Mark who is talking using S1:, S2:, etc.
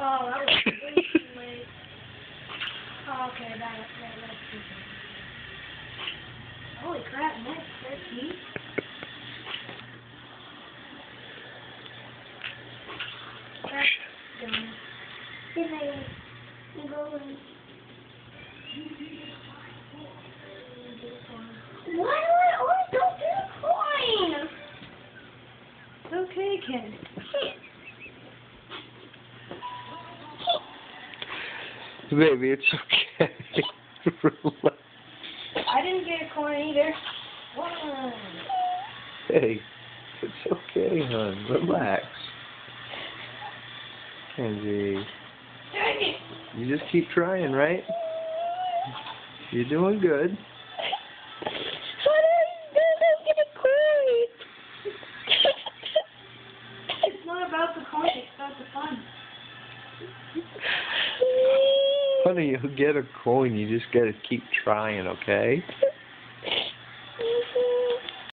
S1: Oh, that was way too late. Oh, okay, that's too late. Holy crap, nice 13. That's done. Good night. I'm going. Why do I always don't get a coin? It's okay, Ken.
S2: Baby, it's okay. Relax.
S1: I didn't get a coin either. One.
S2: Hey, it's okay, hon. Relax. Kenzie,
S1: Dang it.
S2: you just keep trying, right? You're doing good.
S1: It's not about the coin, it's about the fun.
S2: Honey, you'll get a coin. You just gotta keep trying, okay?